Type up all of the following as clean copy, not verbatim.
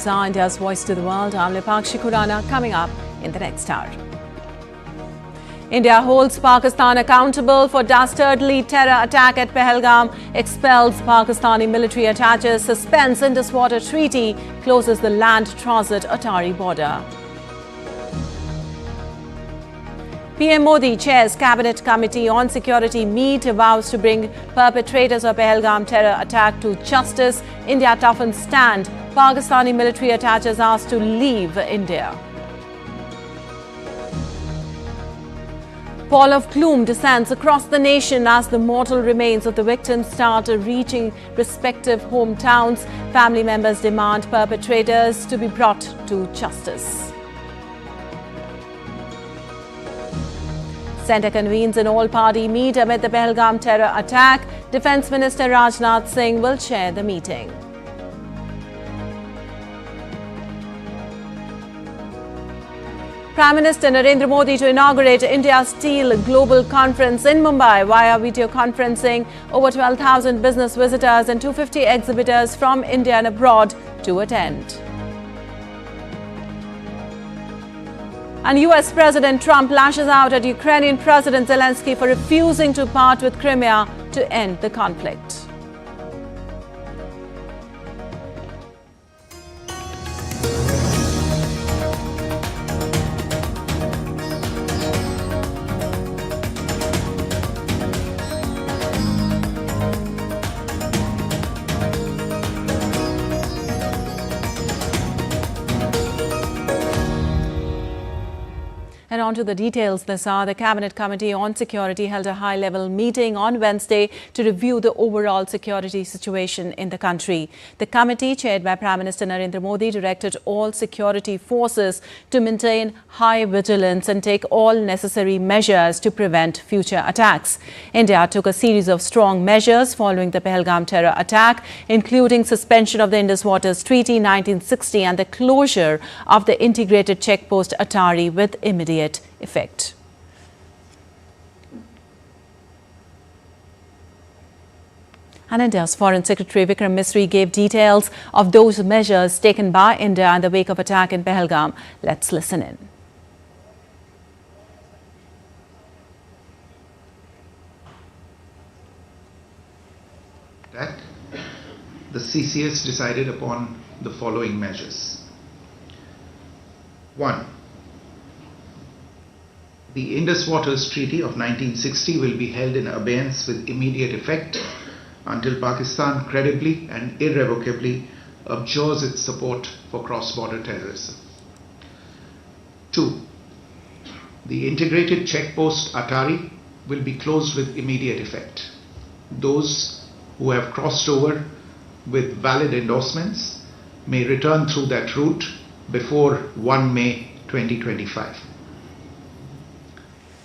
These are India's Voice to the World. I'm Lipakshi Khurana. Coming up in the next hour. India holds Pakistan accountable for dastardly terror attack at Pelgam, expels Pakistani military attaches, suspends Indus Water Treaty, closes the land transit Atari border. PM Modi chairs Cabinet Committee on Security meet, vows to bring perpetrators of Pelgam terror attack to justice. India toughens stand. Pakistani military attaches asked to leave India. Pall of gloom descends across the nation as the mortal remains of the victims start reaching respective hometowns. Family members demand perpetrators to be brought to justice. Centre convenes an all-party meet amid the Pelgam terror attack. Defence Minister Rajnath Singh will chair the meeting. Prime Minister Narendra Modi to inaugurate India Steel Global Conference in Mumbai via video conferencing. Over 12,000 business visitors and 250 exhibitors from India and abroad to attend. And US President Trump lashes out at Ukrainian President Zelenskyy for refusing to part with Crimea to end the conflict. And on to the details. The Cabinet Committee on Security held a high-level meeting on Wednesday to review the overall security situation in the country. The committee, chaired by Prime Minister Narendra Modi, directed all security forces to maintain high vigilance and take all necessary measures to prevent future attacks. India took a series of strong measures following the Pelgam terror attack, including suspension of the Indus Water Treaty 1960 and the closure of the integrated checkpost Atari with immediate effect. And India's Foreign Secretary Vikram Misri gave details of those measures taken by India in the wake of attack in Pelgam. Let's listen in. The CCS decided upon the following measures. 1. The Indus Water Treaty of 1960 will be held in abeyance with immediate effect until Pakistan credibly and irrevocably abjures its support for cross-border terrorism. 2. The integrated checkpost Atari will be closed with immediate effect. Those who have crossed over with valid endorsements may return through that route before 1 May 2025.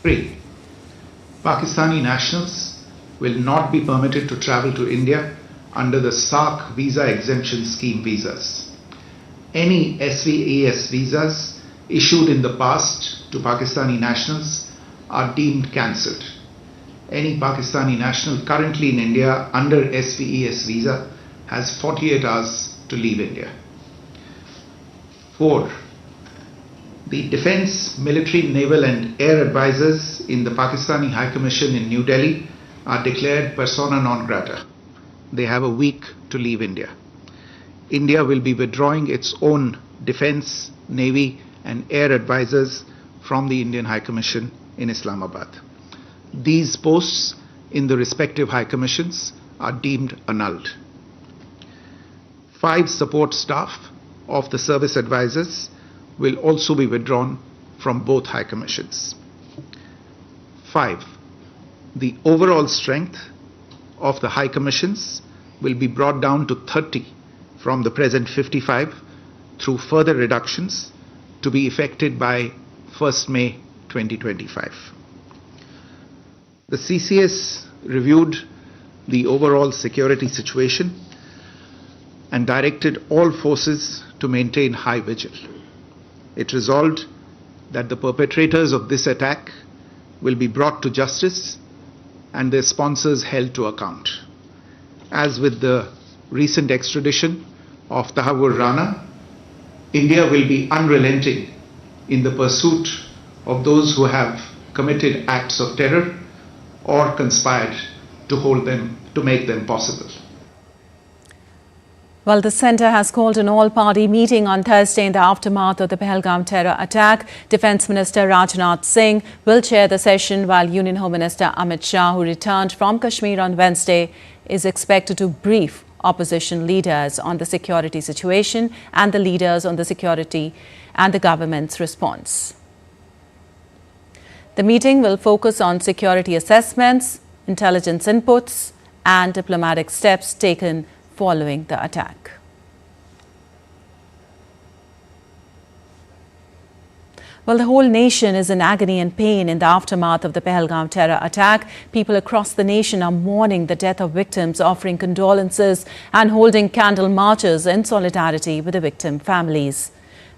3. Pakistani nationals will not be permitted to travel to India under the SARC visa exemption scheme visas. Any SVES visas issued in the past to Pakistani nationals are deemed cancelled. Any Pakistani national currently in India under SVES visa has 48 hours to leave India. 4. The Defence, Military, Naval and Air Advisors in the Pakistani High Commission in New Delhi are declared persona non grata. They have a week to leave India. India will be withdrawing its own Defence, Navy and Air Advisors from the Indian High Commission in Islamabad. These posts in the respective High Commissions are deemed annulled. 5 support staff of the service advisors will also be withdrawn from both High Commissions. 5. The overall strength of the High Commissions will be brought down to 30 from the present 55 through further reductions to be effected by 1st May 2025. The CCS reviewed the overall security situation and directed all forces to maintain high vigil. It resolved that the perpetrators of this attack will be brought to justice and their sponsors held to account. As with the recent extradition of Tahawur Rana, India will be unrelenting in the pursuit of those who have committed acts of terror or conspired to make them possible. Well, the centre has called an all-party meeting on Thursday in the aftermath of the Pelgam terror attack. Defence Minister Rajnath Singh will chair the session, while Union Home Minister Amit Shah, who returned from Kashmir on Wednesday, is expected to brief opposition leaders on the security situation and the leaders on the security and the government's response. The meeting will focus on security assessments, intelligence inputs and diplomatic steps taken following the attack. Well, the whole nation is in agony and pain in the aftermath of the Pelgam terror attack. People across the nation are mourning the death of victims, offering condolences and holding candle marches in solidarity with the victim families.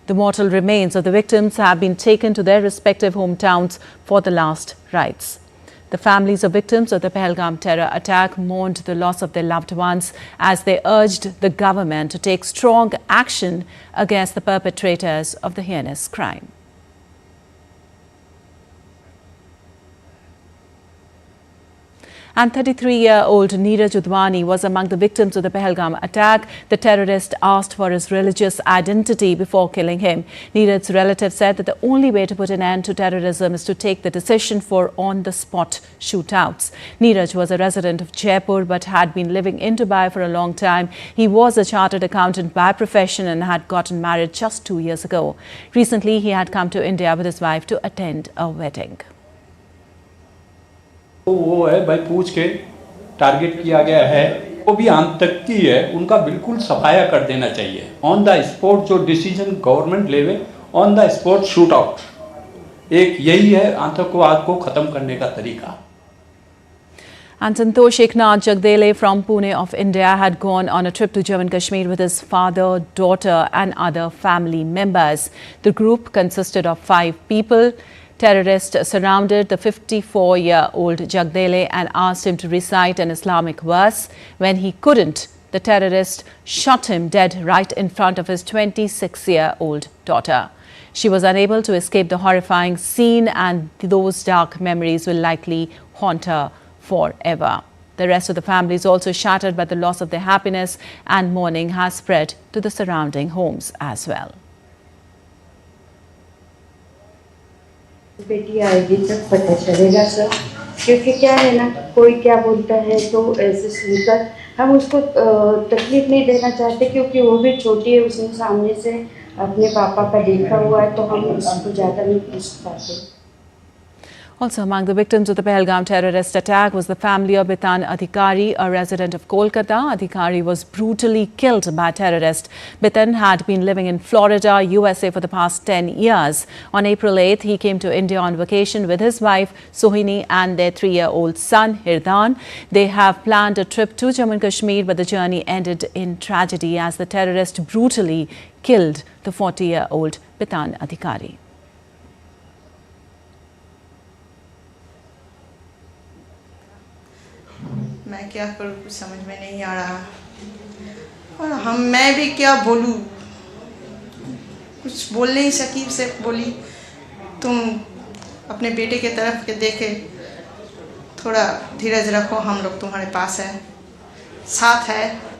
The mortal remains of the victims have been taken to their respective hometowns for the last rites. The families of victims of the Pelgam terror attack mourned the loss of their loved ones as they urged the government to take strong action against the perpetrators of the heinous crime. And 33-year-old Nira Judwani was among the victims of the Pelgam attack. The terrorist asked for his religious identity before killing him. Nira's relative said that the only way to put an end to terrorism is to take the decision for on-the-spot shootouts. Niraj was a resident of Jaipur but had been living in Dubai for a long time. He was a chartered accountant by profession and had gotten married just 2 years ago. Recently, he had come to India with his wife to attend a wedding. तो वो है भाई पूछ के target किया गया है, वो भी आतंकी है, उनका बिल्कुल सफाया कर देना चाहिए। ऑन द स्पॉट जो डिसीजन गवर्नमेंट लेवे, on the spot shoot out, एक यही है आतंकवाद को खत्म करने का तरीका। And Santosh Jagle from Pune of India had gone on a trip to Jammu and Kashmir with his father, daughter and other family members. The group consisted of 5 people. Terrorists surrounded the 54-year-old Jagdele and asked him to recite an Islamic verse. When he couldn't, the terrorist shot him dead right in front of his 26-year-old daughter. She was unable to escape the horrifying scene, and those dark memories will likely haunt her forever. The rest of the family is also shattered by the loss of their happiness, and mourning has spread to the surrounding homes as well. बेटी आएगी तब पता चलेगा sir, क्योंकि क्या है ना, कोई क्या बोलता है तो ऐसे सुनकर हम उसको तकलीफ नहीं देना चाहते, क्योंकि वो भी छोटी है, उसने सामने से अपने पापा का देखा हुआ है, तो हम उसको ज़्यादा नहीं पूछ पाते। Also among the victims of the Pelgam terrorist attack was the family of Pitan Adikari, a resident of Kolkata. Adikari was brutally killed by terrorists. Pitan had been living in Florida, USA for the past 10 years. On April 8th, he came to India on vacation with his wife Sohini and their 3-year-old son Hirdan. They have planned a trip to Jammu and Kashmir, but the journey ended in tragedy as the terrorist brutally killed the 40-year-old Pitan Adikari. मैं क्या करूँ, कुछ समझ में नहीं आ रहा, और मैं भी क्या बोलूँ, कुछ बोल नहीं सकी। सिर्फ बोली तुम अपने बेटे के तरफ के देखे, थोड़ा धीरज रखो, हम लोग तुम्हारे पास हैं, साथ है।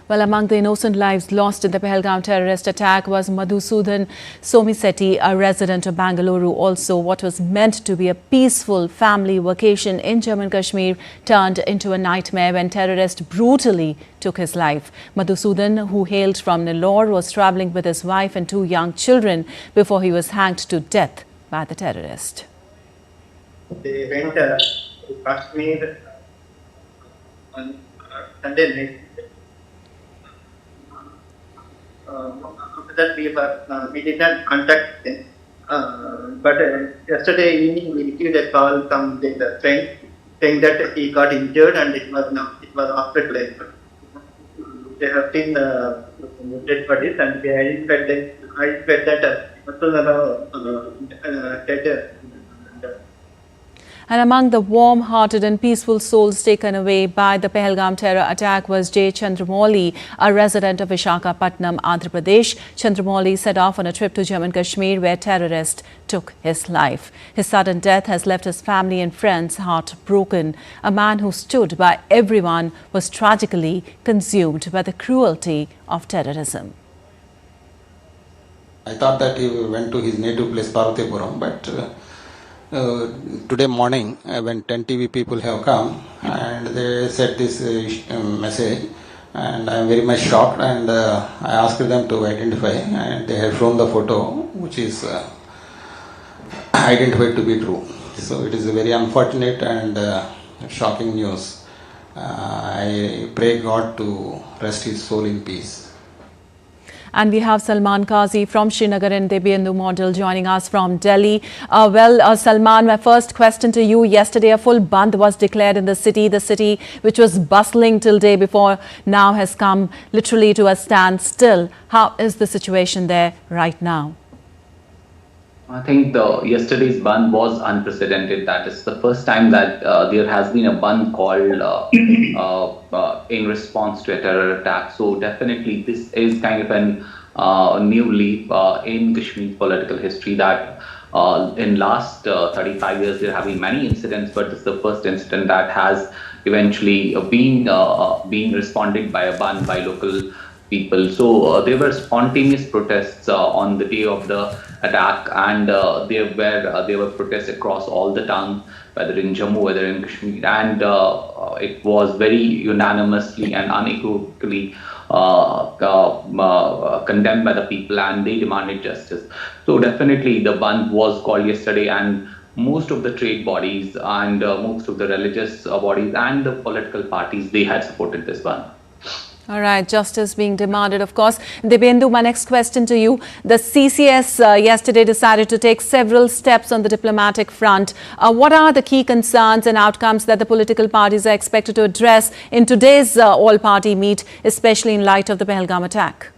Well, among the innocent lives lost in the Pelgam terrorist attack was Madu Sudhan Somicetti, a resident of Bangalore. Also, what was meant to be a peaceful family vacation in Jammu and Kashmir turned into a nightmare when terrorists brutally took his life. Madu Sudhan, who hailed from Nellore, was travelling with his wife and 2 young children before he was hanged to death by the terrorist. They went to Kashmir on Sunday night. After that, we did not contact him. But yesterday evening, we received a call from the friend saying that he got injured and it was hospitalized. They have seen the dead bodies and they identified that dead. And among the warm-hearted and peaceful souls taken away by the Pelgam terror attack was J. Chandra Maloli, a resident of Visakhapatnam, Andhra Pradesh. Chandra Maloli set off on a trip to Jammu and Kashmir where terrorists took his life. His sudden death has left his family and friends heartbroken. A man who stood by everyone was tragically consumed by the cruelty of terrorism. I thought that he went to his native place, Parvatipuram, but today morning when 10 TV people have come and they said this message, and I am very much shocked, and I asked them to identify, and they have shown the photo which is identified to be true. So it is a very unfortunate and shocking news. I pray God to rest his soul in peace. And we have Salman Kazi from Srinagar and Debyendu Model joining us from Delhi. Salman, my first question to you. Yesterday, a full bandh was declared in the city. The city, which was bustling till day before, now has come literally to a standstill. How is the situation there right now? I think yesterday's bandh was unprecedented. That is the first time that there has been a bandh called in response to a terror attack. So definitely this is kind of a new leap in Kashmir's political history, that in last 35 years there have been many incidents, but this is the first incident that has eventually been responded by a bandh by local people. So there were spontaneous protests on the day of the attack, and there were protests across all the towns, whether in Jammu, whether in Kashmir, and it was very unanimously and unequivocally condemned by the people, and they demanded justice. So definitely the bandh was called yesterday, and most of the trade bodies and most of the religious bodies and the political parties, they had supported this bandh. All right, justice being demanded, of course. Debyendu, my next question to you. The CCS yesterday decided to take several steps on the diplomatic front. What are the key concerns and outcomes that the political parties are expected to address in today's all-party meet, especially in light of the Pelgam attack?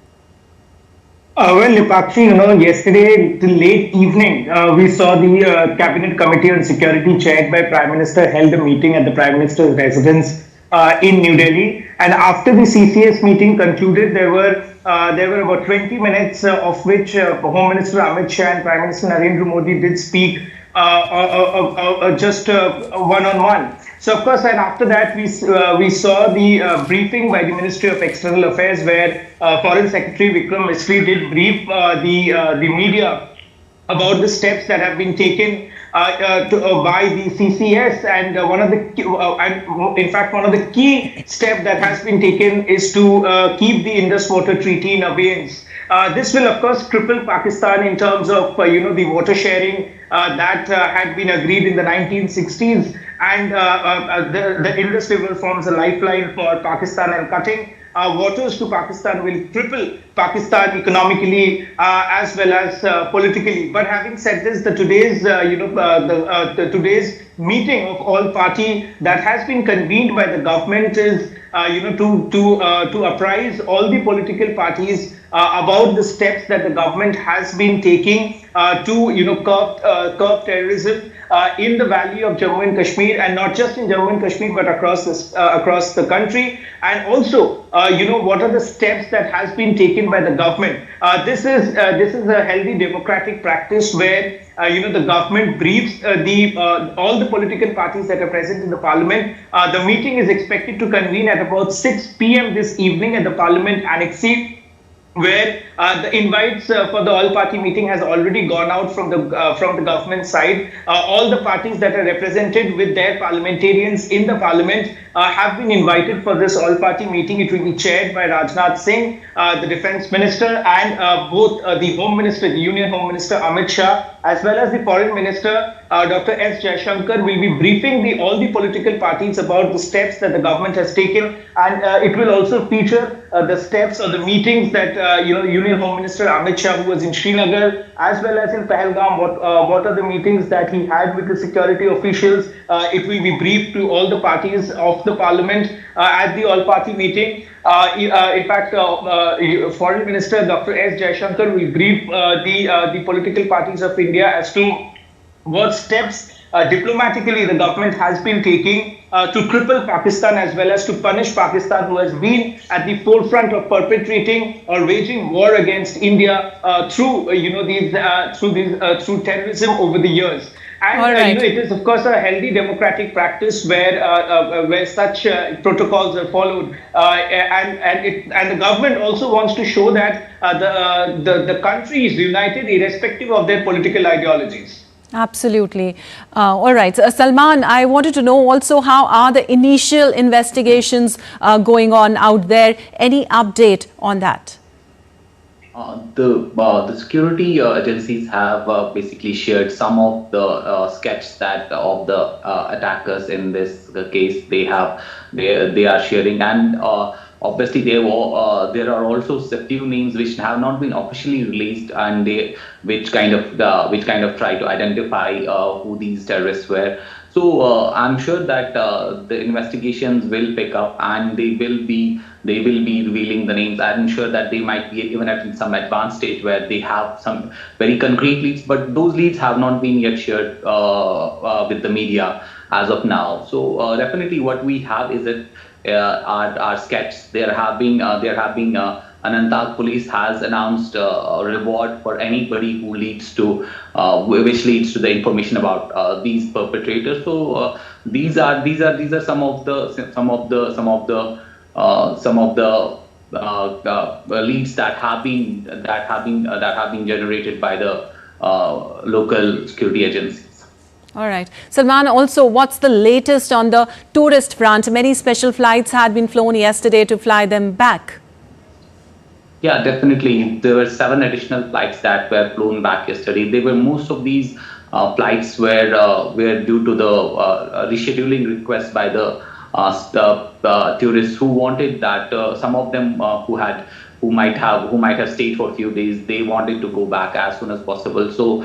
Well, Lipakshi, yesterday till late evening, we saw the Cabinet Committee on Security chaired by Prime Minister held a meeting at the Prime Minister's residence in New Delhi. And after the CCS meeting concluded, there were about 20 minutes of which Home Minister Amit Shah and Prime Minister Narendra Modi did speak just one-on-one. So of course, and after that we saw the briefing by the Ministry of External Affairs, where Foreign Secretary Vikram Misri did brief the media about the steps that have been taken by the CCS, and one of the key steps that has been taken is to keep the Indus Water Treaty in abeyance. This will of course cripple Pakistan in terms of the water sharing that had been agreed in the 1960s, and the Indus River forms a lifeline for Pakistan, and cutting waters to Pakistan will cripple Pakistan economically as well as politically. But having said this, today's meeting of all party that has been convened by the government is to apprise all the political parties about the steps that the government has been taking to curb terrorism in the valley of Jammu and Kashmir, and not just in Jammu and Kashmir but across the country, and also what are the steps that has been taken by the government. This is a healthy democratic practice where the government briefs all the political parties that are present in the parliament. The meeting is expected to convene at about 6 p.m. this evening at the Parliament Annex C, where the invites for the all-party meeting has already gone out from the government side. All the parties that are represented with their parliamentarians in the parliament have been invited for this all-party meeting. It will be chaired by Rajnath Singh, the defense minister, and both the Home Minister, the Union Home Minister Amit Shah, as well as the Foreign Minister Dr. S. Jaishankar will be briefing all the political parties about the steps that the government has taken, and it will also feature the steps or the meetings that Union Home Minister Amit Shah, who was in Srinagar as well as in Pelgam, what are the meetings that he had with the security officials. It will be briefed to all the parties of the parliament at the all-party meeting. In fact, Foreign Minister Dr. S. Jaishankar will brief the political parties of India as to what steps diplomatically the government has been taking to cripple Pakistan as well as to punish Pakistan, who has been at the forefront of perpetrating or waging war against India through through terrorism over the years. And it is of course a healthy democratic practice where such protocols are followed, and the government also wants to show that the country is united irrespective of their political ideologies. Absolutely. All right. Salman, I wanted to know also, how are the initial investigations going on out there? Any update on that? The security agencies have basically shared some of the sketch that of the attackers in this case. They are sharing, and obviously there are also a few names which have not been officially released, and which kind of try to identify who these terrorists were. So I'm sure that the investigations will pick up, and they will be revealing the names. I'm sure that they might be even at some advanced stage where they have some very concrete leads, but those leads have not been yet shared with the media as of now. So definitely what we have is that our sketch. There have been Anantnag police has announced a reward for anybody who leads to which leads to the information about these perpetrators. So these are some of the leads that have been generated by the local security agencies. All right. Salman, also, what's the latest on the tourist front? Many special flights had been flown yesterday to fly them back. Yeah, definitely. There were 7 additional flights that were flown back yesterday. Most of these flights were due to the rescheduling request by the tourists who wanted that. Some of them who might have stayed for a few days, they wanted to go back as soon as possible. So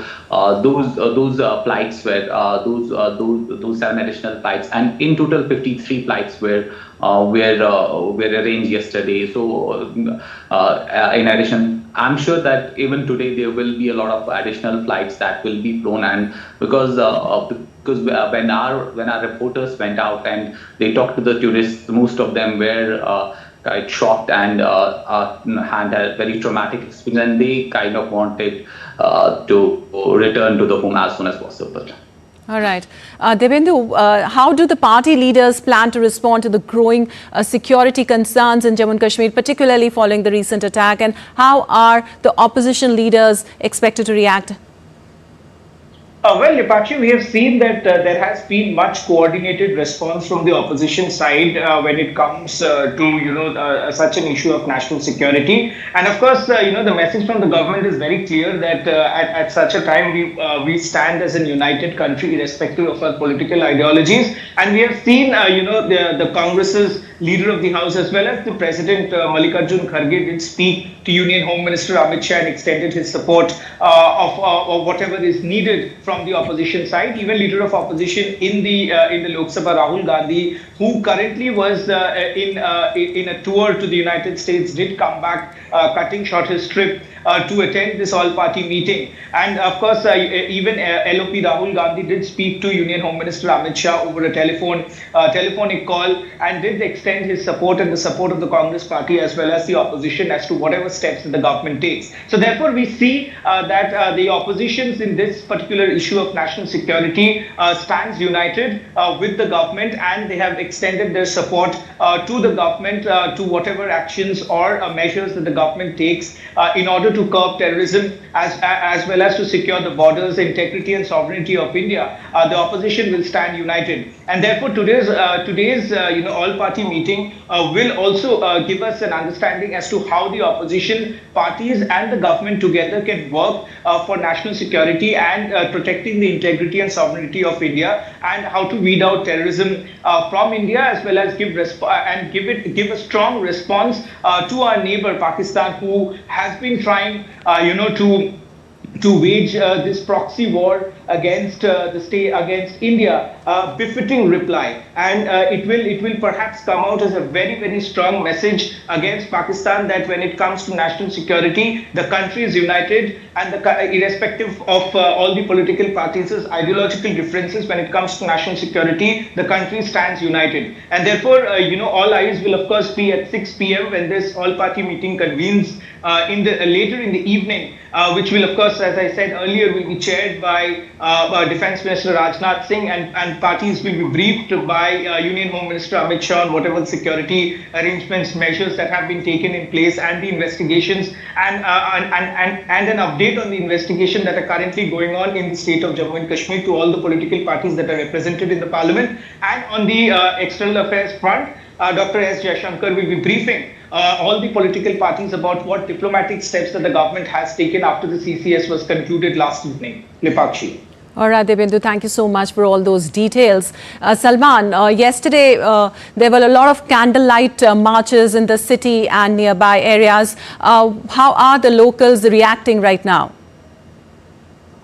those flights were those 7 additional flights, and in total 53 flights were arranged yesterday. So in addition, I'm sure that even today there will be a lot of additional flights that will be flown, and because when our reporters went out and they talked to the tourists, most of them were quite shocked and had a very traumatic experience, and they kind of wanted to return to the home as soon as possible. All right. Debendu, how do the party leaders plan to respond to the growing security concerns in Jammu and Kashmir, particularly following the recent attack, and how are the opposition leaders expected to react? Well, Lipachi, we have seen that there has been much coordinated response from the opposition side when it comes to such an issue of national security. And of course, the message from the government is very clear that at such a time we stand as a united country irrespective of our political ideologies. And we have seen the Congress's leader of the House as well as the President Mallikarjun Kharge did speak to Union Home Minister Amit Shah and extended his support of whatever is needed from the opposition side. Even leader of opposition in the Lok Sabha, Rahul Gandhi, who currently was in a tour to the United States, did come back, cutting short his trip to attend this all-party meeting. And of course, even LOP Rahul Gandhi did speak to Union Home Minister Amit Shah over a telephonic call, and did extend his support and the support of the Congress party as well as the opposition as to whatever steps that the government takes. So therefore, we see that the oppositions in this particular issue of national security stands united with the government, and they have extended their support to the government to whatever actions or measures that the government takes in order to curb terrorism as well as to secure the borders, integrity and sovereignty of India. The opposition will stand united, and therefore today's all-party meeting will also give us an understanding as to how the opposition parties and the government together can work for national security and protecting the integrity and sovereignty of India, and how to weed out terrorism from India, as well as give a strong response to our neighbor Pakistan, who has been trying to wage this proxy war against the state, against India, befitting reply, and it will perhaps come out as a very strong message against Pakistan that when it comes to national security, the country is united, and irrespective of all the political parties' ideological differences, when it comes to national security, the country stands united, and therefore all eyes will of course be at 6 p.m. when this all-party meeting convenes later in the evening, which will of course, as I said earlier, will be chaired by Defence Minister Rajnath Singh, and parties will be briefed by Union Home Minister Amit Shah on whatever security arrangements, measures that have been taken in place, and the investigations, and an update on the investigation that are currently going on in the state of Jammu and Kashmir to all the political parties that are represented in the parliament. And on the external affairs front, Dr. S. Jaishankar will be briefing all the political parties about what diplomatic steps that the government has taken after the CCS was concluded last evening. Lipakshi. All right, Debindu, thank you so much for all those details. Salman, yesterday there were a lot of candlelight marches in the city and nearby areas. How are the locals reacting right now?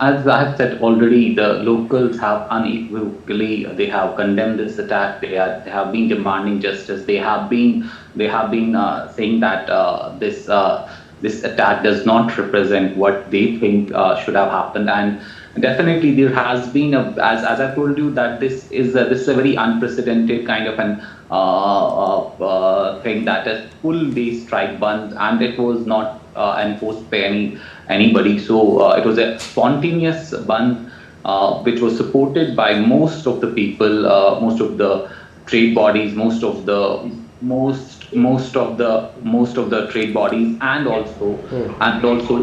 As I have said already, the locals have unequivocally, they have condemned this attack. They have been demanding justice. They have been saying that this attack does not represent what they think should have happened. And definitely there has been as I told you, that this is a very unprecedented kind of an thing, that is full day strike ban, and it was not enforced by anybody. So it was a spontaneous ban, which was supported by most of the people, most of the trade bodies, most of the trade bodies, and also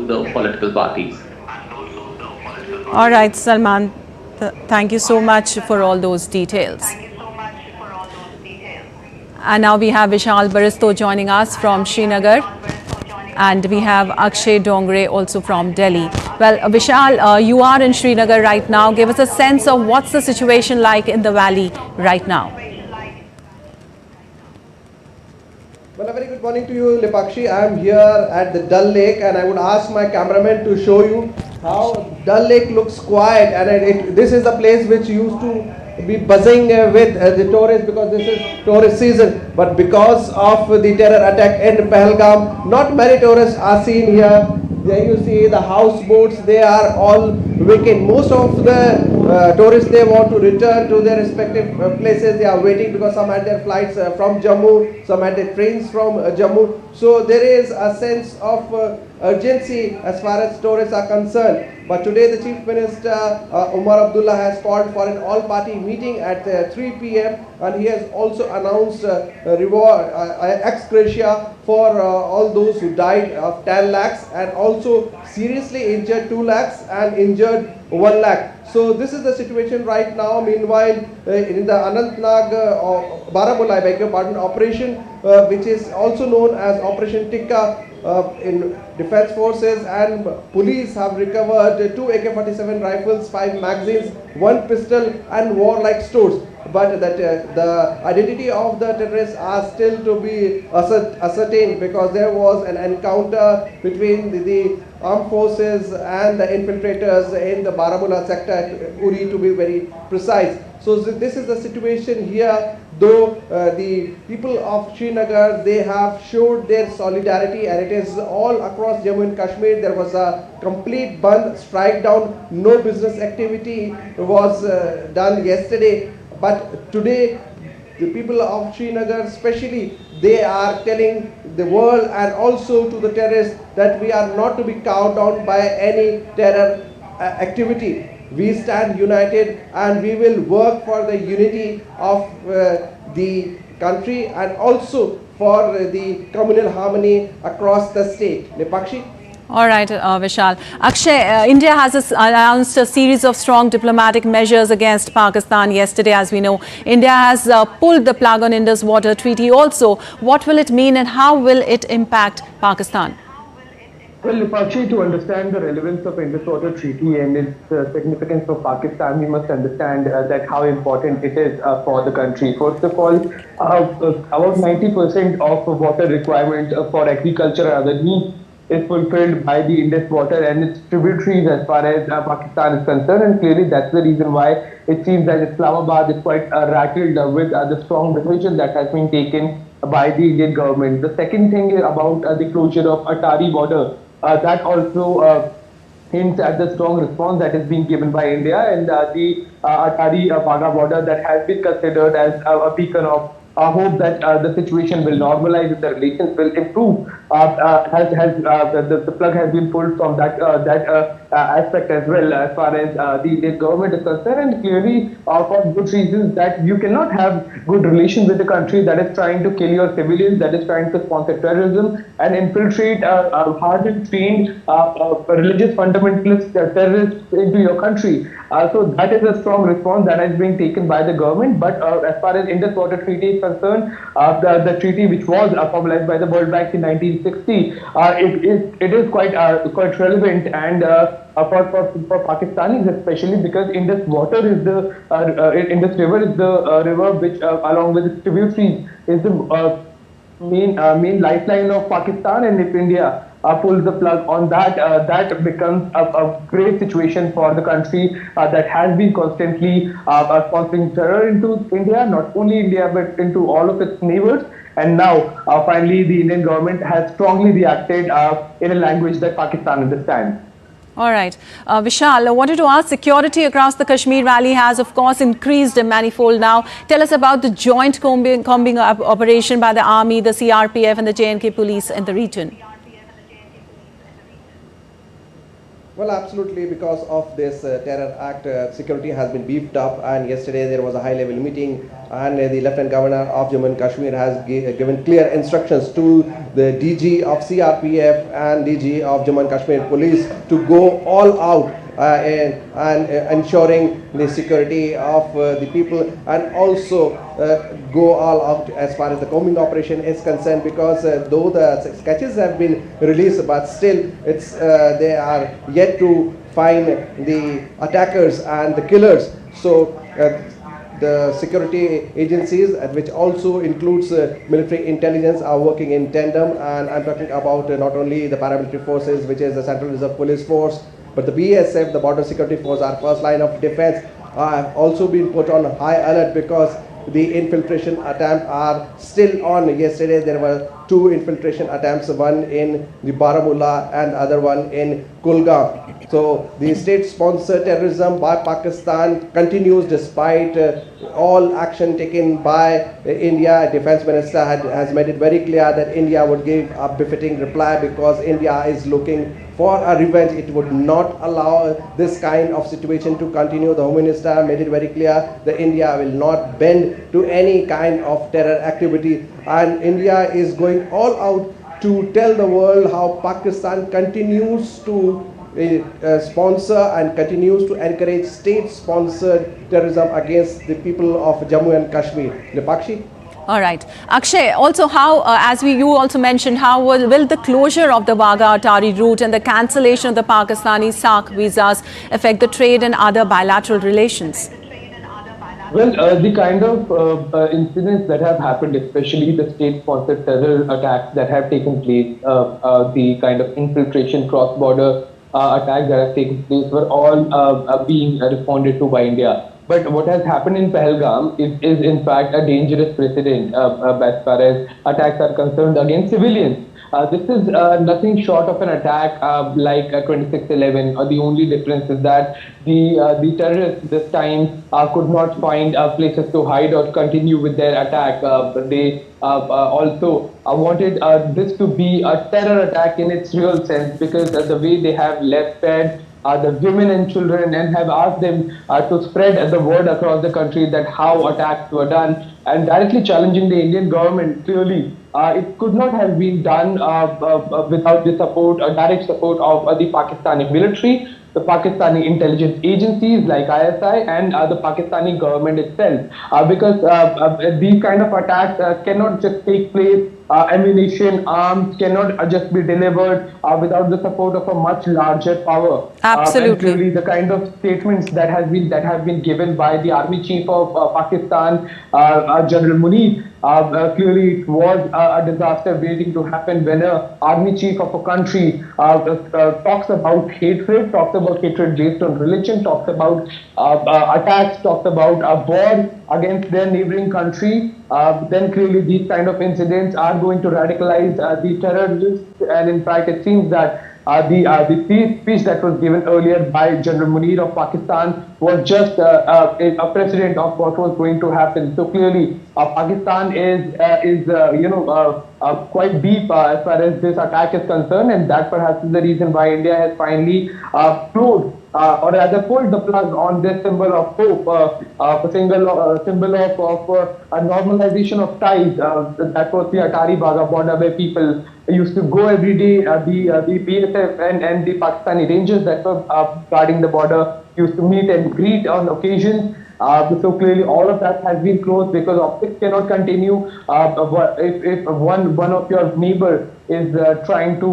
the political parties. All right, Salman, thank you so much for all those details. And now we have Vishal Baristo joining us from Srinagar, and we have Akshay Dongre also from Delhi. Well, Vishal, you are in Srinagar right now. Give us a sense of what's the situation like in the valley right now. Well, a very good morning to you, Lipakshi. I am here at the Dal Lake, and I would ask my cameraman to show you how Dal Lake looks quiet, and this is the place which used to be buzzing with the tourists, because this is tourist season. But because of the terror attack in Pelgam, not many tourists are seen here. There you see the houseboats, they are all vacant. Most of the tourists, they want to return to their respective places. They are waiting because some had their flights from Jammu, some had their trains from Jammu. So there is a sense of urgency as far as tourists are concerned. But today the Chief Minister Umar Abdullah has called for an all-party meeting at 3 p.m. and he has also announced reward ex gratia for all those who died of 10 lakhs and also seriously injured 2 lakhs and injured 1 lakh. So this is the situation right now. Meanwhile, in the Anantnag Baramulla, I beg your pardon, operation, which is also known as Operation Tikka, in defense forces and police have recovered 2 AK-47 rifles, 5 magazines, 1 pistol and warlike stores. But that the identity of the terrorists are still to be ascertained, because there was an encounter between the armed forces and the infiltrators in the Baramulla sector at Uri, to be very precise. So this is the situation here, though the people of Srinagar, they have showed their solidarity, and it is all across Jammu and Kashmir. There was a complete ban, strike down, no business activity was done yesterday. But today, the people of Srinagar especially, they are telling the world and also to the terrorists that we are not to be cowed down by any terror activity. We stand united and we will work for the unity of the country and also for the communal harmony across the state. Lipakshi? All right, Vishal. Akshay, India has announced a series of strong diplomatic measures against Pakistan yesterday. As we know, India has pulled the plug on Indus Water Treaty also. What will it mean and how will it impact Pakistan? Well, Lipakshi, to understand the relevance of Indus Water Treaty and its significance for Pakistan, we must understand that how important it is for the country. First of all, about 90% of water requirement for agriculture and other needs is fulfilled by the Indus Water and its tributaries as far as Pakistan is concerned, and clearly that's the reason why it seems that Islamabad is quite rattled with the strong decision that has been taken by the Indian government. The second thing is about the closure of Atari border. That also hints at the strong response that is being given by India, and the Atari Wagah border that has been considered as a beacon of hope that the situation will normalize and the relations will improve. The plug has been pulled from that aspect as well, as far as the Indian government is concerned, and clearly for good reasons that you cannot have good relations with a country that is trying to kill your civilians, that is trying to sponsor terrorism and infiltrate hardened, trained religious fundamentalist terrorists into your country. So that is a strong response that is being taken by the government. But as far as Indus Water Treaty is concerned, the treaty which was formalized by the World Bank in 1960, it is quite relevant and for Pakistanis especially, because Indus Water is Indus River is the river which, along with its tributaries, is the main lifeline of Pakistan, and if India pulls the plug on that, that becomes a great situation for the country that has been constantly sponsoring terror into India, not only India but into all of its neighbors. And now, finally, the Indian government has strongly reacted in a language that Pakistan understands. All right. Vishal, I wanted to ask, security across the Kashmir Valley has, of course, increased manifold now. Tell us about the joint combing operation by the Army, the CRPF and the J&K police in the region. Well, absolutely, because of this terror act, security has been beefed up, and yesterday there was a high-level meeting, and the Lieutenant Governor of Jammu and Kashmir has given clear instructions to the DG of CRPF and DG of Jammu and Kashmir Police to go all out and ensuring the security of the people, and also go all out as far as the combing operation is concerned, because though the sketches have been released, but still they are yet to find the attackers and the killers. So the security agencies, which also includes military intelligence, are working in tandem, and I'm talking about not only the paramilitary forces, which is the Central Reserve Police Force, but the BSF, the Border Security Force, our first line of defense, have also been put on high alert because the infiltration attempts are still on. Yesterday there were 2 infiltration attempts, one in the Baramulla and the other one in Kulgam. So the state-sponsored terrorism by Pakistan continues despite all action taken by India. Defense Minister has made it very clear that India would give a befitting reply, because India is looking for a revenge. It would not allow this kind of situation to continue. The Home Minister made it very clear that India will not bend to any kind of terror activity, and India is going all out to tell the world how Pakistan continues to sponsor and continues to encourage state-sponsored terrorism against the people of Jammu and Kashmir. Lipakshi? All right. Akshay, also how, as you also mentioned, how will the closure of the Vagatari route and the cancellation of the Pakistani SAARC visas affect the trade and other bilateral relations? Well, the kind of incidents that have happened, especially the state-sponsored terror attacks that have taken place, the kind of infiltration cross-border attacks that have taken place, were all being responded to by India. But what has happened in Pelgam is in fact a dangerous precedent as far as attacks are concerned against civilians. This is nothing short of an attack like 26/11. The only difference is that the terrorists this time could not find places to hide or continue with their attack. They also wanted this to be a terror attack in its real sense, because the way they have left-fed the women and children and have asked them to spread the word across the country that how attacks were done, and directly challenging the Indian government. Clearly, it could not have been done without the support, direct support of the Pakistani military, the Pakistani intelligence agencies like ISI, and the Pakistani government itself, because these kind of attacks cannot just take place. Ammunition, arms cannot just be delivered without the support of a much larger power. Absolutely. And clearly, the kind of statements that have been given by the Army Chief of Pakistan, General Munir, clearly it was a disaster waiting to happen when an army chief of a country talks about hatred based on religion, talks about attacks, talks about a war against their neighboring country. Then clearly these kind of incidents are going to radicalize the terrorists, and in fact it seems that the speech that was given earlier by General Munir of Pakistan was just a precedent of what was going to happen. So clearly, Pakistan is quite deep as far as this attack is concerned, and that perhaps is the reason why India has finally closed or rather pulled the plug on this symbol of hope, a symbol of a normalization of ties. That was the Atari Baga border where people used to go every day. The BSF and the Pakistani Rangers that were guarding the border used to meet and greet on occasions. So clearly all of that has been closed because optics cannot continue. If one of your neighbor is trying to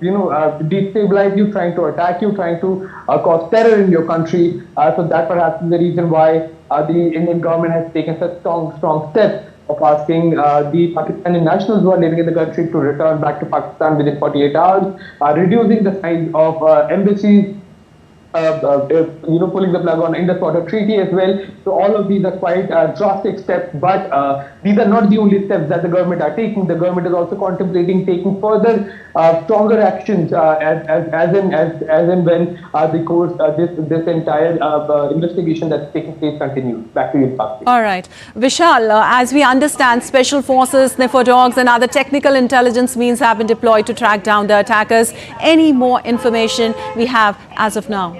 destabilize you, trying to attack you, trying to cause terror in your country, so that perhaps is the reason why the Indian government has taken such strong steps of asking the Pakistani nationals who are living in the country to return back to Pakistan within 48 hours, reducing the size of embassies, pulling the plug on Indus Water Treaty as well. So all of these are quite drastic steps, but these are not the only steps that the government are taking. The government is also contemplating taking further stronger actions as in when the course this entire investigation that's taking place continues. Back to you, Pakistan. All right, Vishal. As we understand, special forces, sniffer dogs, and other technical intelligence means have been deployed to track down the attackers. Any more information we have as of now?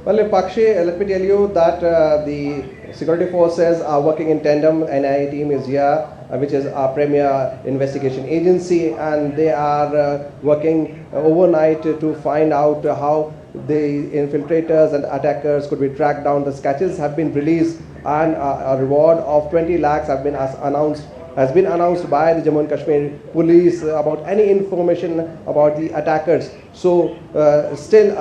Well, Pakshi, let me tell you that the security forces are working in tandem. NIA team is here, which is our premier investigation agency, and they are working overnight to find out how the infiltrators and attackers could be tracked down. The sketches have been released, and a reward of 20 lakhs has been announced by the Jammu and Kashmir police about any information about the attackers. So still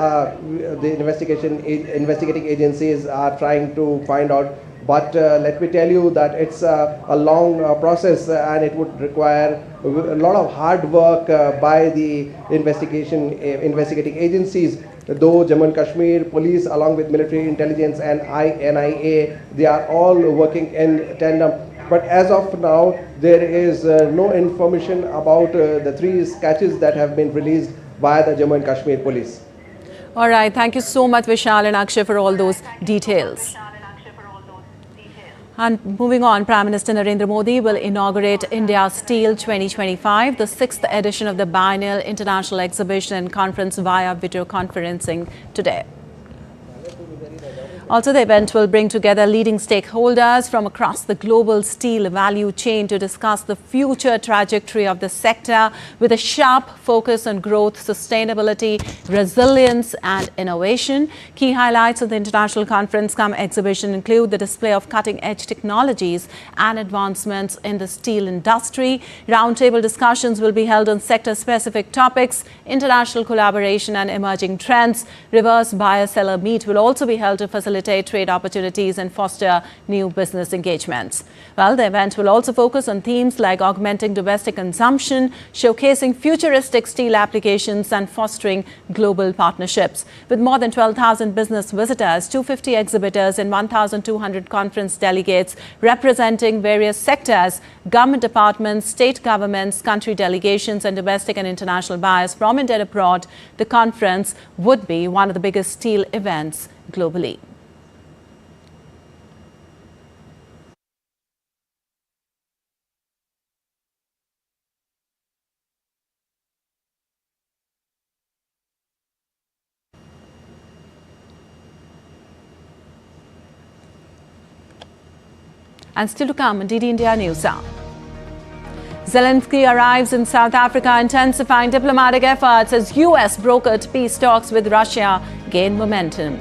the investigating agencies are trying to find out, but let me tell you that it's a long process, and it would require a lot of hard work by the investigating agencies. Though Jammu and Kashmir police along with military intelligence and NIA, they are all working in tandem. But as of now, there is no information about the 3 sketches that have been released by the Jammu and Kashmir police. All right. Thank you so much, Vishal and Akshay, for all those details. And moving on, Prime Minister Narendra Modi will inaugurate India Steel 2025, the 6th edition of the biennial international exhibition and conference via video conferencing today. Also, the event will bring together leading stakeholders from across the global steel value chain to discuss the future trajectory of the sector with a sharp focus on growth, sustainability, resilience and innovation. Key highlights of the international conference cum exhibition include the display of cutting-edge technologies and advancements in the steel industry. Roundtable discussions will be held on sector-specific topics, international collaboration and emerging trends. Reverse buyer-seller meet will also be held to facilitate trade opportunities and foster new business engagements. Well, the event will also focus on themes like augmenting domestic consumption, showcasing futuristic steel applications and fostering global partnerships. With more than 12,000 business visitors, 250 exhibitors and 1,200 conference delegates representing various sectors, government departments, state governments, country delegations and domestic and international buyers from India and abroad, the conference would be one of the biggest steel events globally. And still to come on DD India News Hour. Zelenskyy arrives in South Africa, intensifying diplomatic efforts as US brokered peace talks with Russia gain momentum.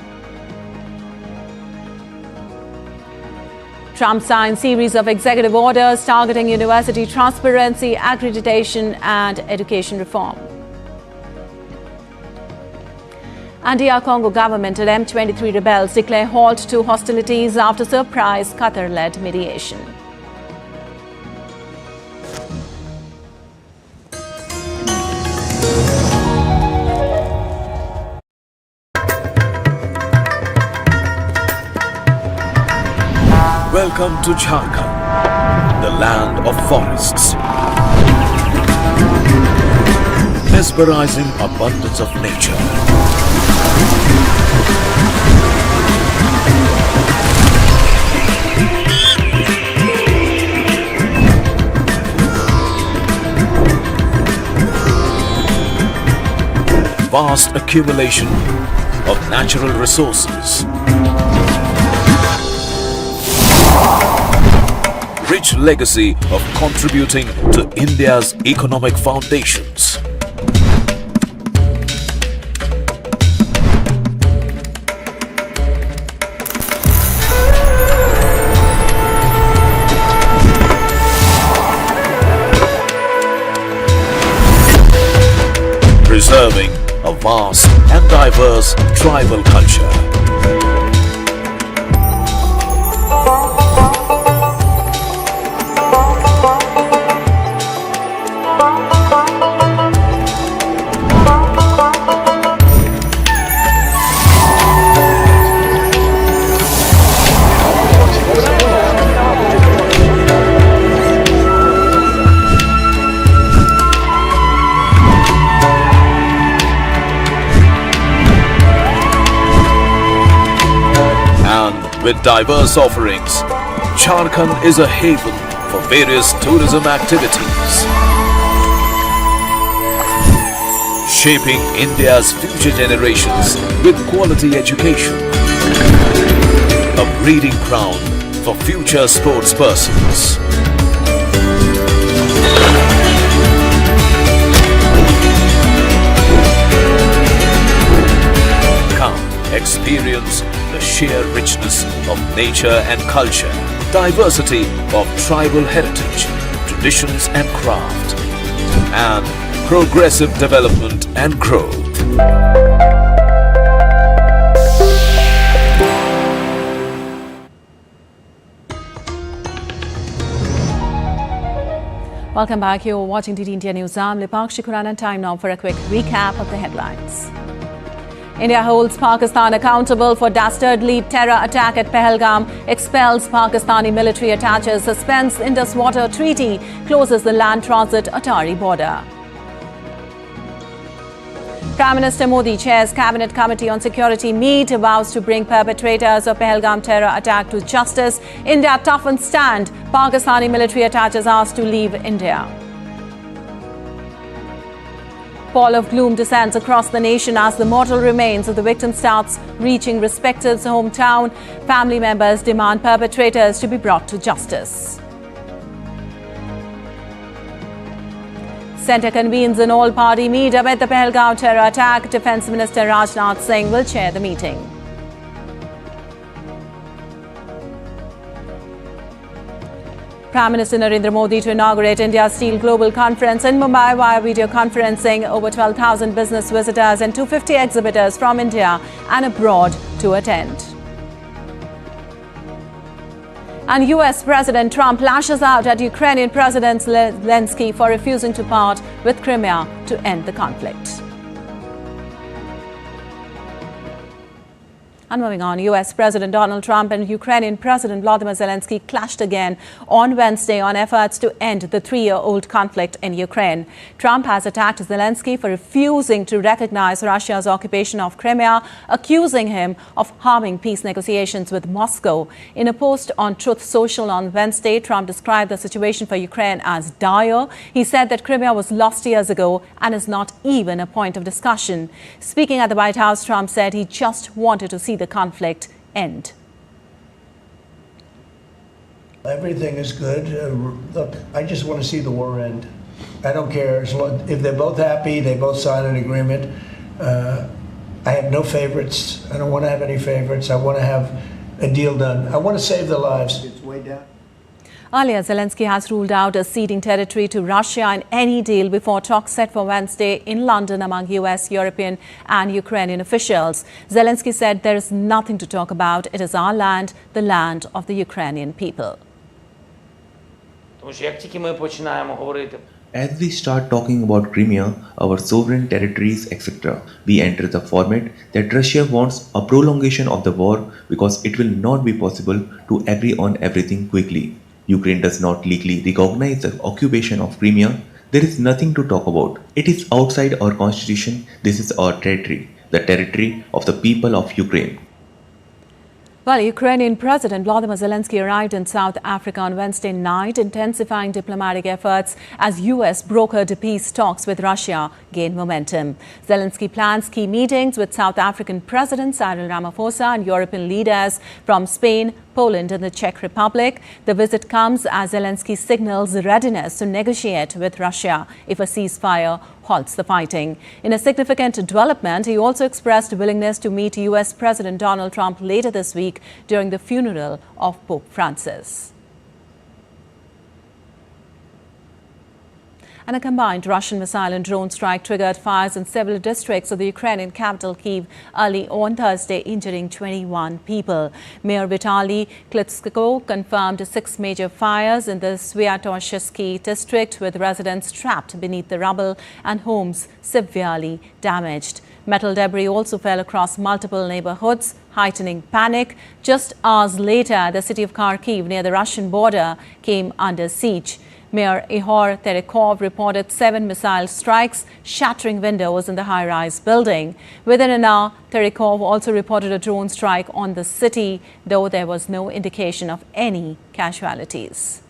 Trump signs series of executive orders targeting university transparency, accreditation and education reform. And DR Congo government and M23 rebels declare halt to hostilities after surprise Qatar-led mediation. Welcome to Jharkhand, the land of forests. Mesmerizing abundance of nature. Vast accumulation of natural resources. Rich legacy of contributing to India's economic foundations. Preserving a vast and diverse tribal culture. With diverse offerings, Jharkhand is a haven for various tourism activities, shaping India's future generations with quality education, a breeding ground for future sports persons. Come, experience the sheer richness of nature and culture, diversity of tribal heritage, traditions and craft, and progressive development and growth. Welcome back. You're watching DD India News. I'm Lipakshi Khurana. Time now for a quick recap of the headlines. India holds Pakistan accountable for dastardly terror attack at Pelgam, expels Pakistani military attaches, suspends Indus Water Treaty, closes the land transit Atari border. Prime Minister Modi chairs Cabinet Committee on Security meet, vows to bring perpetrators of Pelgam terror attack to justice. India toughens stand, Pakistani military attaches asked to leave India. Pall of gloom descends across the nation as the mortal remains of the victims starts reaching respective hometown. Family members demand perpetrators to be brought to justice. Centre convenes an all-party meet amid the Pelgam terror attack. Defence Minister Rajnath Singh will chair the meeting. Prime Minister Narendra Modi to inaugurate India's Steel Global Conference in Mumbai via video conferencing. Over 12,000 business visitors and 250 exhibitors from India and abroad to attend. And US President Trump lashes out at Ukrainian President Zelenskyy for refusing to part with Crimea to end the conflict. And moving on, US President Donald Trump and Ukrainian President Volodymyr Zelenskyy clashed again on Wednesday on efforts to end the 3-year-old conflict in Ukraine. Trump has attacked Zelenskyy for refusing to recognize Russia's occupation of Crimea, accusing him of harming peace negotiations with Moscow. In a post on Truth Social on Wednesday, Trump described the situation for Ukraine as dire. He said that Crimea was lost years ago and is not even a point of discussion. Speaking at the White House, Trump said he just wanted to see the conflict end. Everything is good. Look, I just want to see the war end. I don't care. If they're both happy, they both sign an agreement. I have no favorites. I don't want to have any favorites. I want to have a deal done. I want to save their lives. It's way down. Earlier, Zelenskyy has ruled out ceding territory to Russia in any deal before talks set for Wednesday in London among US, European and Ukrainian officials. Zelenskyy said there is nothing to talk about. It is our land, the land of the Ukrainian people. As we start talking about Crimea, our sovereign territories, etc., we enter the format that Russia wants a prolongation of the war because it will not be possible to agree on everything quickly. Ukraine does not legally recognize the occupation of Crimea. There is nothing to talk about. It is outside our constitution. This is our territory, the territory of the people of Ukraine. Well, Ukrainian President Volodymyr Zelenskyy arrived in South Africa on Wednesday night, intensifying diplomatic efforts as U.S. brokered peace talks with Russia gain momentum. Zelenskyy plans key meetings with South African President Cyril Ramaphosa and European leaders from Spain, Poland and the Czech Republic. The visit comes as Zelenskyy signals readiness to negotiate with Russia if a ceasefire halts the fighting. In a significant development, he also expressed willingness to meet U.S. President Donald Trump later this week during the funeral of Pope Francis. And a combined Russian missile and drone strike triggered fires in several districts of the Ukrainian capital Kyiv early on Thursday, injuring 21 people. Mayor Vitaly Klitschko confirmed 6 major fires in the Sviatoshesky district, with residents trapped beneath the rubble and homes severely damaged. Metal debris also fell across multiple neighborhoods, heightening panic. Just hours later, the city of Kharkiv near the Russian border came under siege. Mayor Ihor Terekov reported 7 missile strikes, shattering windows in the high-rise building. Within an hour, Terekov also reported a drone strike on the city, though there was no indication of any casualties.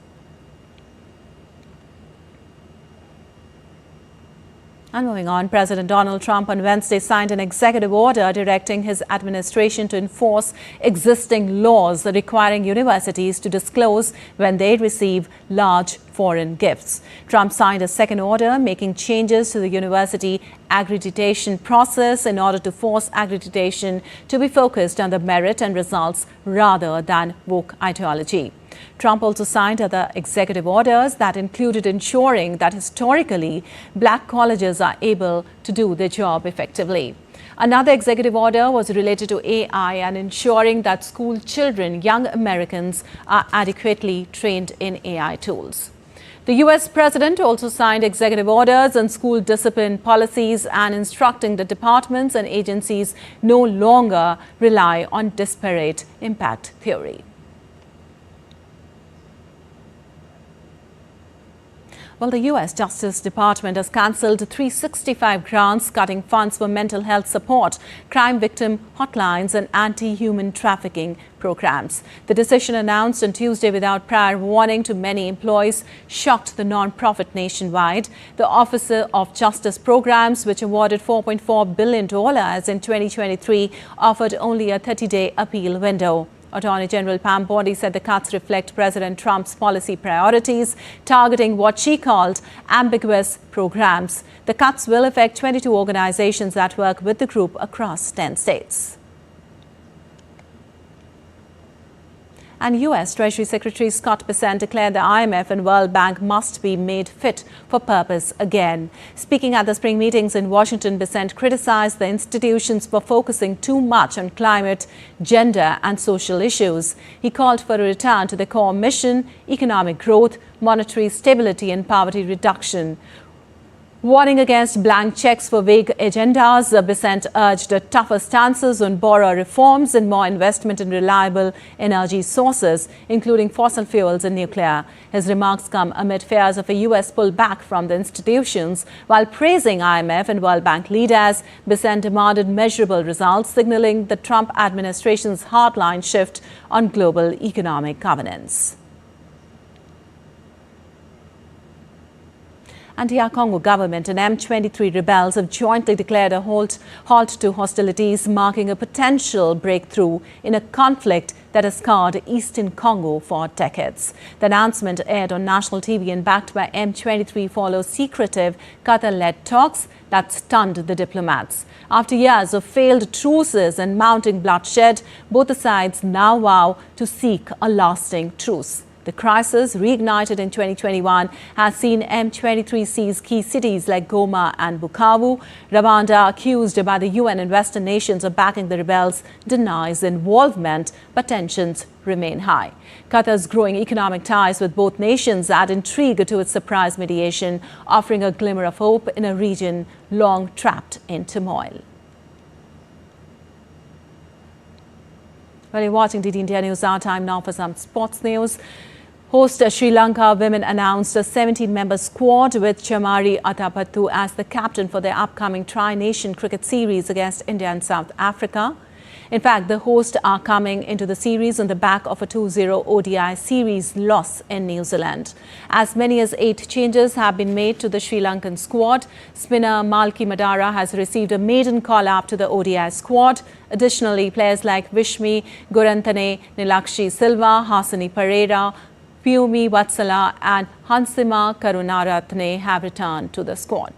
And moving on, President Donald Trump on Wednesday signed an executive order directing his administration to enforce existing laws requiring universities to disclose when they receive large foreign gifts. Trump signed a second order making changes to the university accreditation process in order to force accreditation to be focused on the merit and results rather than woke ideology. Trump also signed other executive orders that included ensuring that historically black colleges are able to do their job effectively. Another executive order was related to AI and ensuring that school children, young Americans, are adequately trained in AI tools. The U.S. President also signed executive orders on school discipline policies and instructing the departments and agencies no longer rely on disparate impact theory. Well, the U.S. Justice Department has cancelled 365 grants cutting funds for mental health support, crime victim hotlines and anti-human trafficking programs. The decision, announced on Tuesday without prior warning to many employees, shocked the non-profit nationwide. The Office of Justice Programs, which awarded $4.4 billion in 2023, offered only a 30-day appeal window. Attorney General Pam Bondi said the cuts reflect President Trump's policy priorities, targeting what she called ambiguous programs. The cuts will affect 22 organizations that work with the group across 10 states. And U.S. Treasury Secretary Scott Bessent declared the IMF and World Bank must be made fit for purpose again. Speaking at the spring meetings in Washington, Bessent criticized the institutions for focusing too much on climate, gender and social issues. He called for a return to the core mission: economic growth, monetary stability and poverty reduction. Warning against blank checks for vague agendas, Bessent urged tougher stances on borrower reforms and more investment in reliable energy sources, including fossil fuels and nuclear. His remarks come amid fears of a U.S. pullback from the institutions. While praising IMF and World Bank leaders, Bessent demanded measurable results, signaling the Trump administration's hardline shift on global economic governance. And the Congo government and M23 rebels have jointly declared a halt to hostilities, marking a potential breakthrough in a conflict that has scarred eastern Congo for decades. The announcement, aired on national TV and backed by M23, follows secretive Qatar-led talks that stunned the diplomats. After years of failed truces and mounting bloodshed, both the sides now vow to seek a lasting truce. The crisis, reignited in 2021, has seen M23 seize key cities like Goma and Bukavu. Rwanda, accused by the UN and Western nations of backing the rebels, denies involvement, but tensions remain high. Qatar's growing economic ties with both nations add intrigue to its surprise mediation, offering a glimmer of hope in a region long trapped in turmoil. Well, you're watching DD India News. Our time now for some sports news. Host Sri Lanka women announced a 17-member squad with Chamari Atapattu as the captain for their upcoming Tri-Nation cricket series against India and South Africa. In fact, the hosts are coming into the series on the back of a 2-0 ODI series loss in New Zealand. As many as 8 changes have been made to the Sri Lankan squad. Spinner Malki Madara has received a maiden call-up to the ODI squad. Additionally, players like Vishmi Guranthane, Nilakshi Silva, Hasani Pereira, Piyumi Vatsala and Hansima Karunaratne have returned to the squad.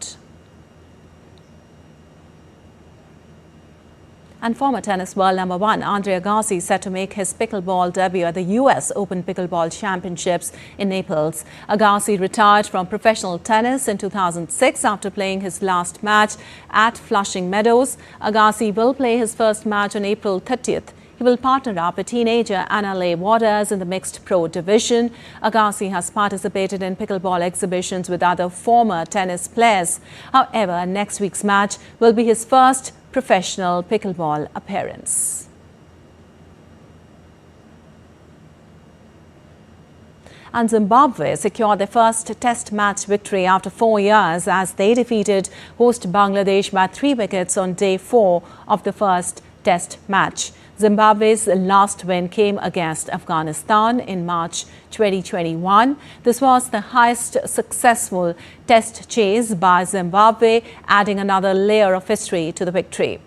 And former tennis world number 1 Andre Agassi is set to make his pickleball debut at the US Open Pickleball Championships in Naples. Agassi retired from professional tennis in 2006 after playing his last match at Flushing Meadows. Agassi will play his first match on April 30th. He will partner up with teenager Anna Leigh Waters in the mixed pro division. Agassi has participated in pickleball exhibitions with other former tennis players. However, next week's match will be his first professional pickleball appearance. And Zimbabwe secured their first test match victory after 4 years as they defeated host Bangladesh by 3 wickets on day 4 of the first test match. Zimbabwe's last win came against Afghanistan in March 2021. This was the highest successful test chase by Zimbabwe, adding another layer of history to the victory.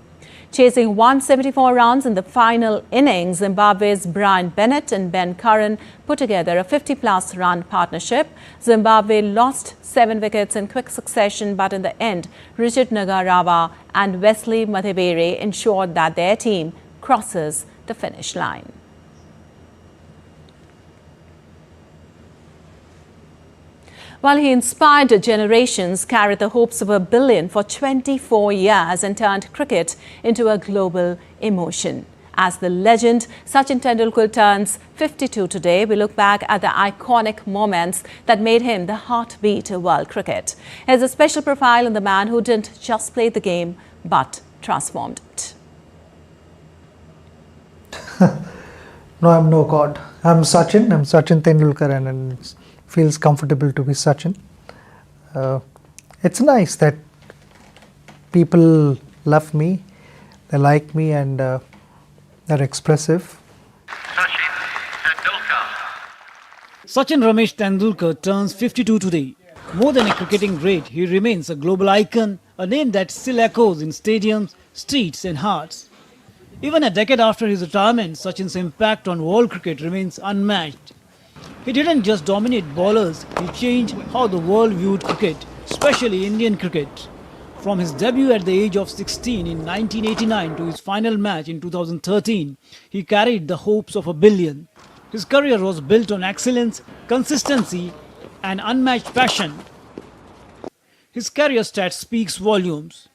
Chasing 174 runs in the final innings, Zimbabwe's Brian Bennett and Ben Curran put together a 50-plus run partnership. Zimbabwe lost 7 wickets in quick succession, but in the end, Richard Nagarawa and Wesley Mathebere ensured that their team crosses the finish line. While he inspired generations, carried the hopes of $1 billion for 24 years and turned cricket into a global emotion. As the legend Sachin Tendulkar turns 52 today, we look back at the iconic moments that made him the heartbeat of world cricket. Here's a special profile on the man who didn't just play the game, but transformed it. No, I'm no god. I'm Sachin Tendulkar, and it feels comfortable to be Sachin. It's nice that people love me, they like me, and they're expressive. Sachin Ramesh Tendulkar turns 52 today. More than a cricketing great, he remains a global icon, a name that still echoes in stadiums, streets and hearts. Even a decade after his retirement, Sachin's impact on world cricket remains unmatched. He didn't just dominate bowlers, he changed how the world viewed cricket, especially Indian cricket. From his debut at the age of 16 in 1989 to his final match in 2013, he carried the hopes of $1 billion. His career was built on excellence, consistency and unmatched passion. His career stats speaks volumes.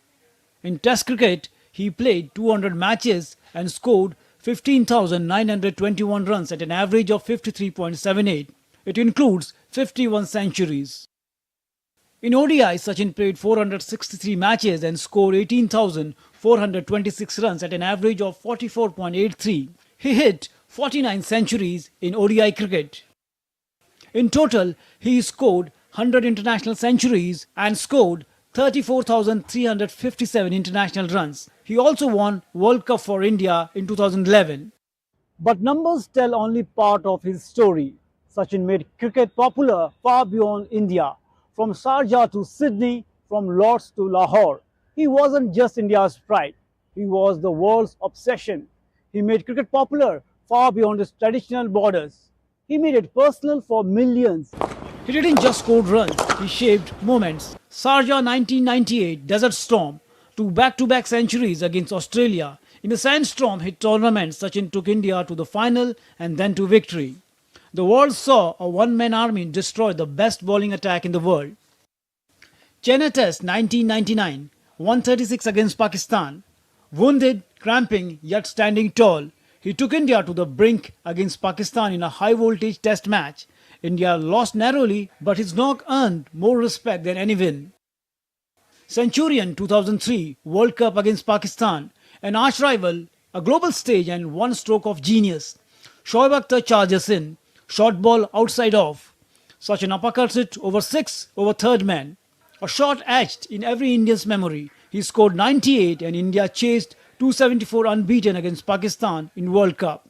In Test cricket, he played 200 matches and scored 15,921 runs at an average of 53.78. It includes 51 centuries. In ODI, Sachin played 463 matches and scored 18,426 runs at an average of 44.83. He hit 49 centuries in ODI cricket. In total, he scored 100 international centuries and scored 34,357 international runs. He also won World Cup for India in 2011. But numbers tell only part of his story. Sachin made cricket popular far beyond India. From Sharjah to Sydney, from Lords to Lahore. He wasn't just India's pride. He was the world's obsession. He made cricket popular far beyond its traditional borders. He made it personal for millions. He didn't just score runs, he shaped moments. Sharjah 1998 Desert Storm, 2 back-to-back centuries against Australia. In a sandstorm hit tournament, Sachin took India to the final and then to victory. the world saw a one-man army destroy the best bowling attack in the world. Chennai Test 1999, 136 against Pakistan. Wounded, cramping, yet standing tall, he took India to the brink against Pakistan in a high-voltage test match. India lost narrowly, but his knock earned more respect than any win. Centurion 2003 World Cup against Pakistan, an arch rival, a global stage and one stroke of genius. Shoaib Akhtar charges in, short ball outside off. Sachin uppercuts it over 6 over third man. A shot etched in every Indian's memory. He scored 98 and India chased 274 unbeaten against Pakistan in World Cup.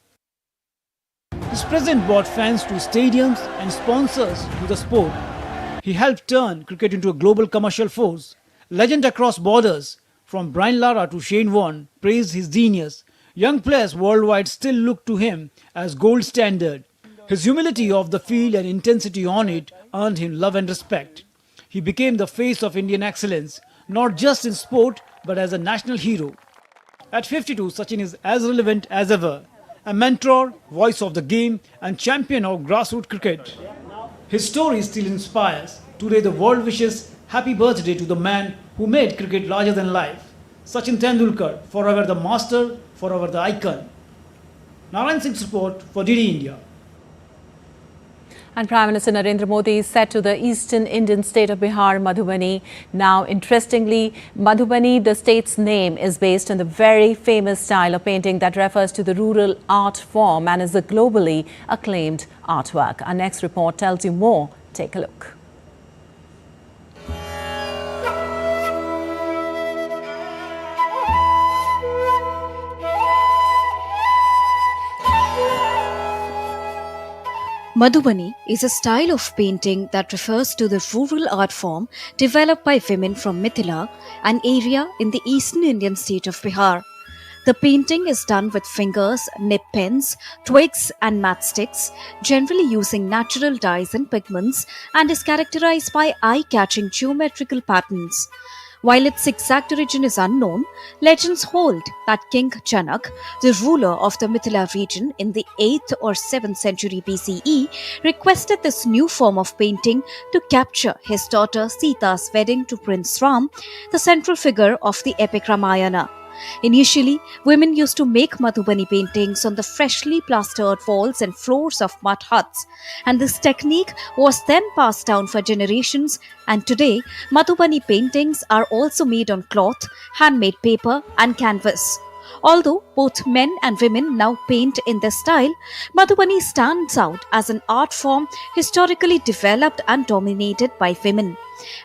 His presence brought fans to stadiums and sponsors to the sport. He helped turn cricket into a global commercial force. Legend across borders, from Brian Lara to Shane Warne, praised his genius. Young players worldwide still look to him as gold standard. His humility off the field and intensity on it earned him love and respect. He became the face of Indian excellence, not just in sport, but as a national hero. At 52, Sachin is as relevant as ever. A mentor, voice of the game, and champion of grassroots cricket. His story still inspires. Today the world wishes happy birthday to the man who made cricket larger than life. Sachin Tendulkar, forever the master, forever the icon. Narayan Singh's report for DD India. And Prime Minister Narendra Modi is set to the eastern Indian state of Bihar, Madhubani. Now, interestingly, Madhubani, the state's name, is based on the very famous style of painting that refers to the rural art form and is a globally acclaimed artwork. Our next report tells you more. Take a look. Madhubani is a style of painting that refers to the rural art form developed by women from Mithila, an area in the eastern Indian state of Bihar. The painting is done with fingers, nib pens, twigs and matchsticks, generally using natural dyes and pigments, and is characterized by eye-catching geometrical patterns. While its exact origin is unknown, legends hold that King Janak, the ruler of the Mithila region in the 8th or 7th century BCE, requested this new form of painting to capture his daughter Sita's wedding to Prince Ram, the central figure of the epic Ramayana. Initially, women used to make Madhubani paintings on the freshly plastered walls and floors of mud huts, and this technique was then passed down for generations, and today, Madhubani paintings are also made on cloth, handmade paper and canvas. Although both men and women now paint in this style, Madhubani stands out as an art form historically developed and dominated by women.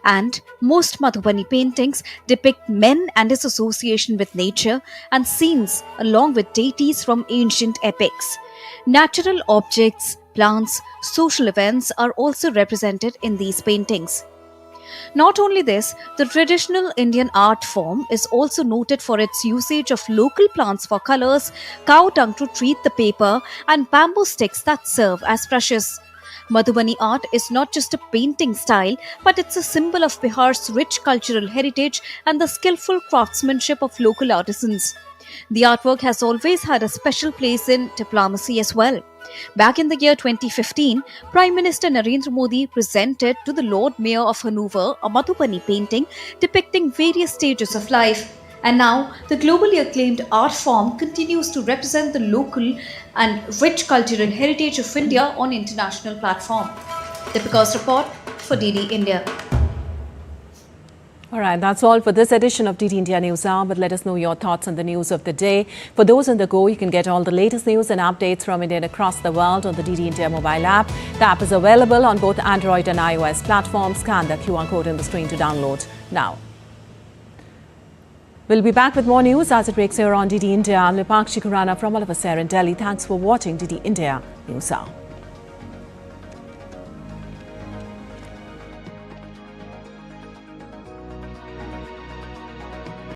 And most Madhubani paintings depict men and his association with nature and scenes along with deities from ancient epics. Natural objects, plants, social events are also represented in these paintings. Not only this, the traditional Indian art form is also noted for its usage of local plants for colors, cow dung to treat the paper, and bamboo sticks that serve as brushes. Madhubani art is not just a painting style, but it's a symbol of Bihar's rich cultural heritage and the skillful craftsmanship of local artisans. The artwork has always had a special place in diplomacy as well. Back in the year 2015, Prime Minister Narendra Modi presented to the Lord Mayor of Hanover a Madhubani painting depicting various stages of life. And now, the globally acclaimed art form continues to represent the local and rich cultural heritage of India on international platform. Deepika's report for DD India. All right, that's all for this edition of DD India News Hour, but let us know your thoughts on the news of the day. For those on the go, you can get all the latest news and updates from India and across the world on the DD India mobile app. The app is available on both Android and iOS platforms. Scan the QR code on the screen to download now. We'll be back with more news as it breaks here on DD India. I'm Lipakshi Khurana from all of us here in Delhi. Thanks for watching DD India News Hour.